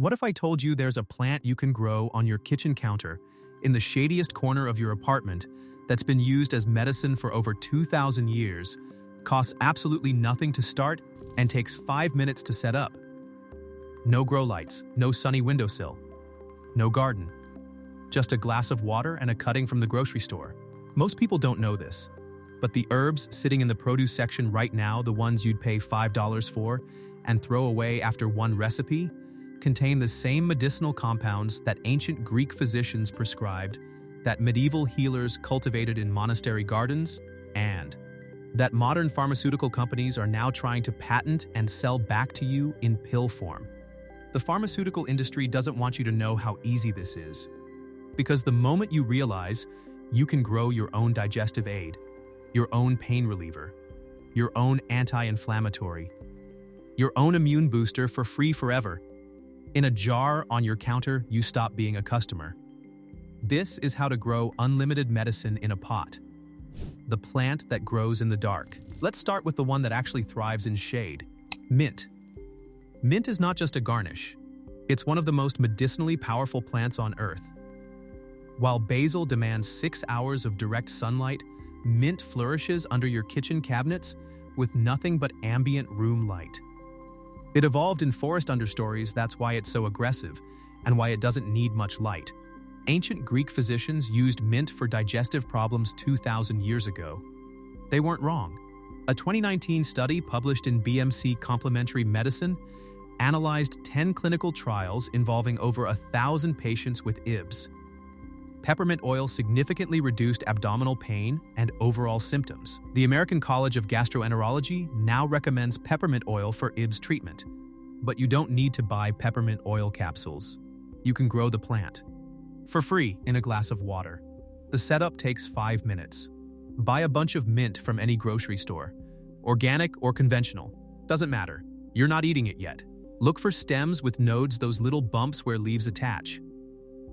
What if I told you there's a plant you can grow on your kitchen counter in the shadiest corner of your apartment that's been used as medicine for over 2,000 years, costs absolutely nothing to start, and takes 5 minutes to set up? No grow lights, no sunny windowsill, no garden. Just a glass of water and a cutting from the grocery store. Most people don't know this, but the herbs sitting in the produce section right now, the ones you'd pay $5 for and throw away after one recipe, contain the same medicinal compounds that ancient Greek physicians prescribed, that medieval healers cultivated in monastery gardens, and that modern pharmaceutical companies are now trying to patent and sell back to you in pill form. The pharmaceutical industry doesn't want you to know how easy this is, because the moment you realize you can grow your own digestive aid, your own pain reliever, your own anti-inflammatory, your own immune booster for free forever, in a jar on your counter, you stop being a customer. This is how to grow unlimited medicine in a pot. The plant that grows in the dark. Let's start with the one that actually thrives in shade. Mint. Mint is not just a garnish. It's one of the most medicinally powerful plants on Earth. While basil demands 6 hours of direct sunlight, mint flourishes under your kitchen cabinets with nothing but ambient room light. It evolved in forest understories, that's why it's so aggressive, and why it doesn't need much light. Ancient Greek physicians used mint for digestive problems 2,000 years ago. They weren't wrong. A 2019 study published in BMC Complementary Medicine analyzed 10 clinical trials involving over 1,000 patients with IBS. Peppermint oil significantly reduced abdominal pain and overall symptoms. The American College of Gastroenterology now recommends peppermint oil for IBS treatment. But you don't need to buy peppermint oil capsules. You can grow the plant for free in a glass of water. The setup takes 5 minutes. Buy a bunch of mint from any grocery store. Organic or conventional, doesn't matter. You're not eating it yet. Look for stems with nodes, those little bumps where leaves attach.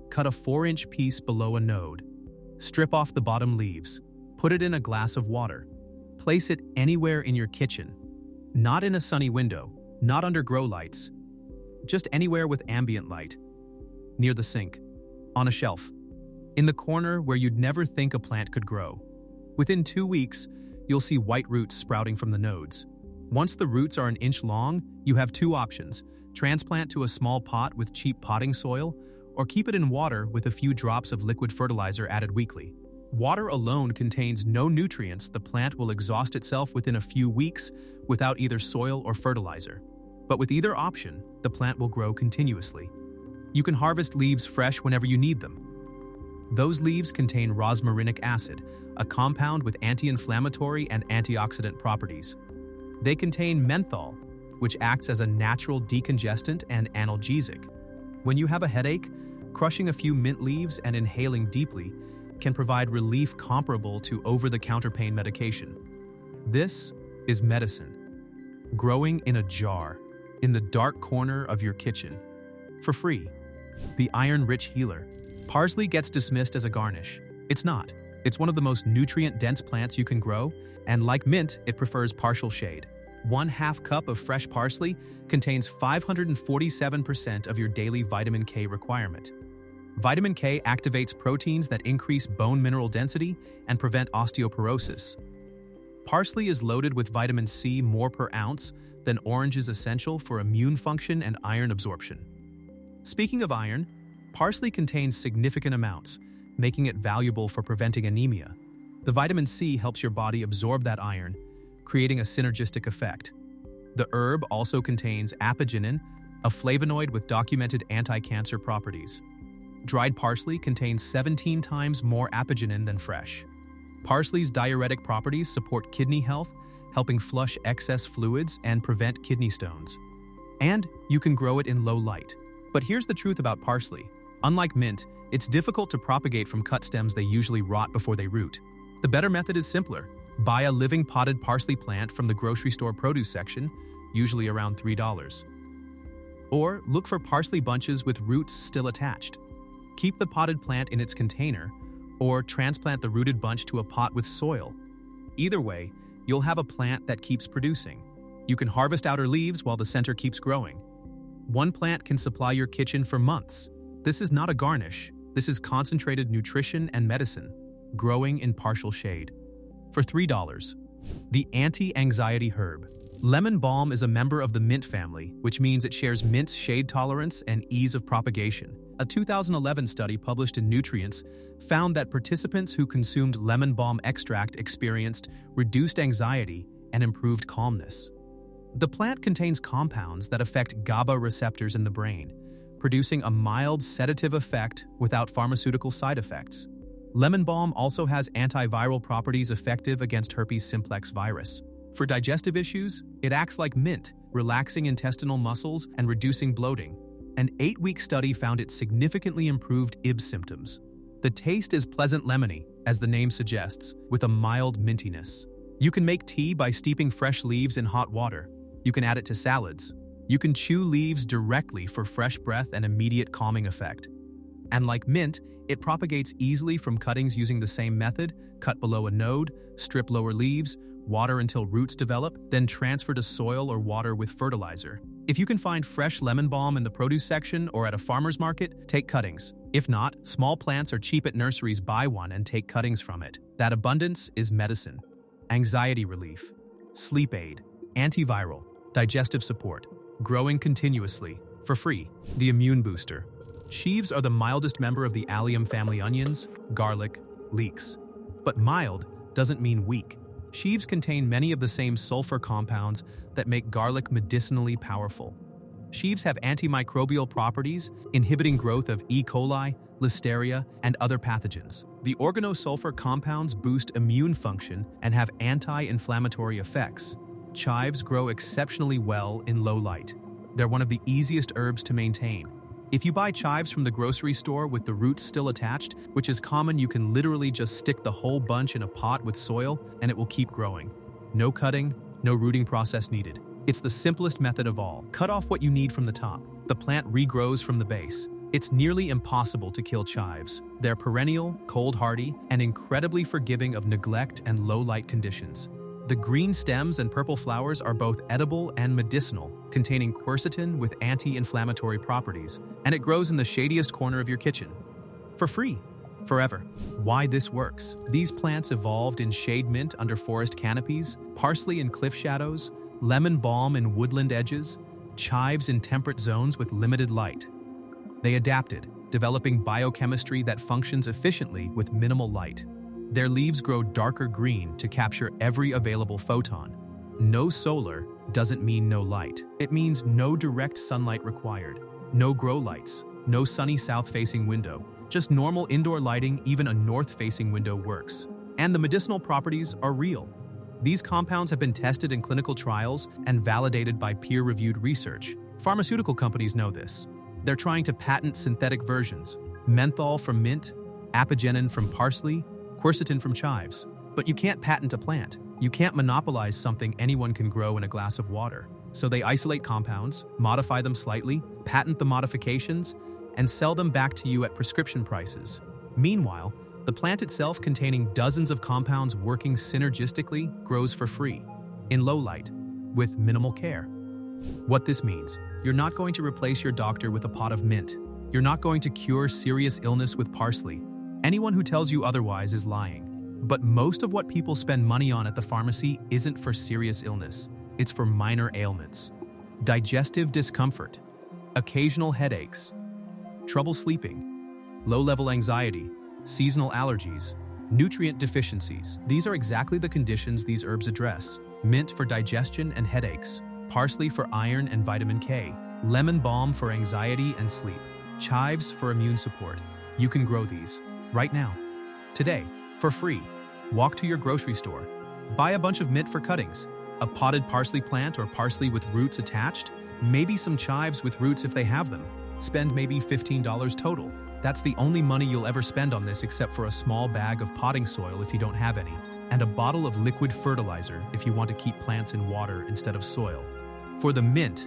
Cut a 4-inch piece below a node. Strip off the bottom leaves. Put it in a glass of water. Place it anywhere in your kitchen. Not in a sunny window, not under grow lights. Just anywhere with ambient light. Near the sink. On a shelf. In the corner where you'd never think a plant could grow. Within 2 weeks, you'll see white roots sprouting from the nodes. Once the roots are an inch long, you have 2 options. Transplant to a small pot with cheap potting soil, or keep it in water with a few drops of liquid fertilizer added weekly. Water alone contains no nutrients. The plant will exhaust itself within a few weeks without either soil or fertilizer. But with either option, the plant will grow continuously. You can harvest leaves fresh whenever you need them. Those leaves contain rosmarinic acid, a compound with anti-inflammatory and antioxidant properties. They contain menthol, which acts as a natural decongestant and analgesic. When you have a headache, crushing a few mint leaves and inhaling deeply can provide relief comparable to over-the-counter pain medication. This is medicine, growing in a jar, in the dark corner of your kitchen, for free. The iron-rich healer. Parsley gets dismissed as a garnish. It's not. It's one of the most nutrient-dense plants you can grow, and like mint, it prefers partial shade. 1/2 cup of fresh parsley contains 547% of your daily vitamin K requirement. Vitamin K activates proteins that increase bone mineral density and prevent osteoporosis. Parsley is loaded with vitamin C more per ounce than orange is essential for immune function and iron absorption. Speaking of iron, parsley contains significant amounts, making it valuable for preventing anemia. The vitamin C helps your body absorb that iron, creating a synergistic effect. The herb also contains apigenin, a flavonoid with documented anti-cancer properties. Dried parsley contains 17 times more apigenin than fresh. Parsley's diuretic properties support kidney health, helping flush excess fluids and prevent kidney stones. And you can grow it in low light. But here's the truth about parsley. Unlike mint, it's difficult to propagate from cut stems. They usually rot before they root. The better method is simpler. Buy a living potted parsley plant from the grocery store produce section, usually around $3. Or look for parsley bunches with roots still attached. Keep the potted plant in its container, or transplant the rooted bunch to a pot with soil. Either way, you'll have a plant that keeps producing. You can harvest outer leaves while the center keeps growing. One plant can supply your kitchen for months. This is not a garnish. This is concentrated nutrition and medicine, growing in partial shade. For $3. The anti-anxiety herb. Lemon balm is a member of the mint family, which means it shares mint's shade tolerance and ease of propagation. A 2011 study published in Nutrients found that participants who consumed lemon balm extract experienced reduced anxiety and improved calmness. The plant contains compounds that affect GABA receptors in the brain, producing a mild sedative effect without pharmaceutical side effects. Lemon balm also has antiviral properties effective against herpes simplex virus. For digestive issues, it acts like mint, relaxing intestinal muscles and reducing bloating. An 8-week study found it significantly improved IBS symptoms. The taste is pleasant lemony, as the name suggests, with a mild mintiness. You can make tea by steeping fresh leaves in hot water. You can add it to salads. You can chew leaves directly for fresh breath and immediate calming effect. And like mint, it propagates easily from cuttings using the same method: cut below a node, strip lower leaves, water until roots develop, then transfer to soil or water with fertilizer. If you can find fresh lemon balm in the produce section or at a farmer's market, take cuttings. If not, small plants are cheap at nurseries. Buy one and take cuttings from it. That abundance is medicine. Anxiety relief, sleep aid, antiviral, digestive support, growing continuously, for free. The immune booster. Chives are the mildest member of the allium family: onions, garlic, leeks. But mild doesn't mean weak. Chives contain many of the same sulfur compounds that make garlic medicinally powerful. Chives have antimicrobial properties, inhibiting growth of E. coli, listeria, and other pathogens. The organosulfur compounds boost immune function and have anti-inflammatory effects. Chives grow exceptionally well in low light. They're one of the easiest herbs to maintain. If you buy chives from the grocery store with the roots still attached, which is common, you can literally just stick the whole bunch in a pot with soil and it will keep growing. No cutting, no rooting process needed. It's the simplest method of all. Cut off what you need from the top. The plant regrows from the base. It's nearly impossible to kill chives. They're perennial, cold-hardy, and incredibly forgiving of neglect and low-light conditions. The green stems and purple flowers are both edible and medicinal, containing quercetin with anti-inflammatory properties, and it grows in the shadiest corner of your kitchen. For free. Forever. Why this works? These plants evolved in shade mint under forest canopies, parsley in cliff shadows, lemon balm in woodland edges, chives in temperate zones with limited light. They adapted, developing biochemistry that functions efficiently with minimal light. Their leaves grow darker green to capture every available photon. No solar doesn't mean no light. It means no direct sunlight required. No grow lights. No sunny south-facing window. Just normal indoor lighting. Even a north-facing window works. And the medicinal properties are real. These compounds have been tested in clinical trials and validated by peer-reviewed research. Pharmaceutical companies know this. They're trying to patent synthetic versions. Menthol from mint, apigenin from parsley, quercetin from chives. But you can't patent a plant. You can't monopolize something anyone can grow in a glass of water. So they isolate compounds, modify them slightly, patent the modifications, and sell them back to you at prescription prices. Meanwhile, the plant itself, containing dozens of compounds working synergistically, grows for free, in low light, with minimal care. What this means: you're not going to replace your doctor with a pot of mint. You're not going to cure serious illness with parsley. Anyone who tells you otherwise is lying. But most of what people spend money on at the pharmacy isn't for serious illness. It's for minor ailments. Digestive discomfort, occasional headaches, trouble sleeping, low-level anxiety, seasonal allergies, nutrient deficiencies. These are exactly the conditions these herbs address. Mint for digestion and headaches, parsley for iron and vitamin K, lemon balm for anxiety and sleep, chives for immune support. You can grow these right now, today, for free. Walk to your grocery store. Buy a bunch of mint for cuttings, a potted parsley plant or parsley with roots attached, maybe some chives with roots if they have them. Spend maybe $15 total. That's the only money you'll ever spend on this, except for a small bag of potting soil if you don't have any, and a bottle of liquid fertilizer if you want to keep plants in water instead of soil. For the mint,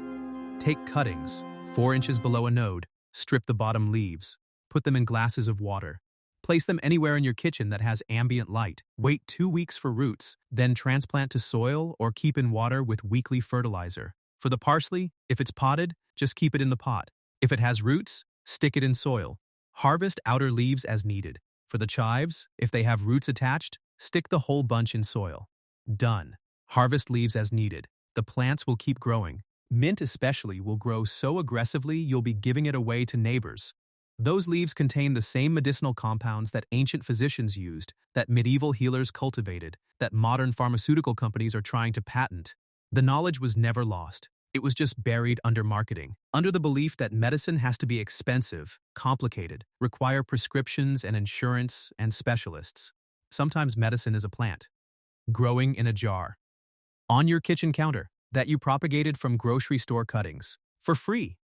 take cuttings, 4 inches below a node, strip the bottom leaves, put them in glasses of water. Place them anywhere in your kitchen that has ambient light. Wait 2 weeks for roots, then transplant to soil or keep in water with weekly fertilizer. For the parsley, if it's potted, just keep it in the pot. If it has roots, stick it in soil. Harvest outer leaves as needed. For the chives, if they have roots attached, stick the whole bunch in soil. Done. Harvest leaves as needed. The plants will keep growing. Mint especially will grow so aggressively you'll be giving it away to neighbors. Those leaves contain the same medicinal compounds that ancient physicians used, that medieval healers cultivated, that modern pharmaceutical companies are trying to patent. The knowledge was never lost. It was just buried under marketing, under the belief that medicine has to be expensive, complicated, require prescriptions and insurance and specialists. Sometimes medicine is a plant, growing in a jar, on your kitchen counter, that you propagated from grocery store cuttings, for free.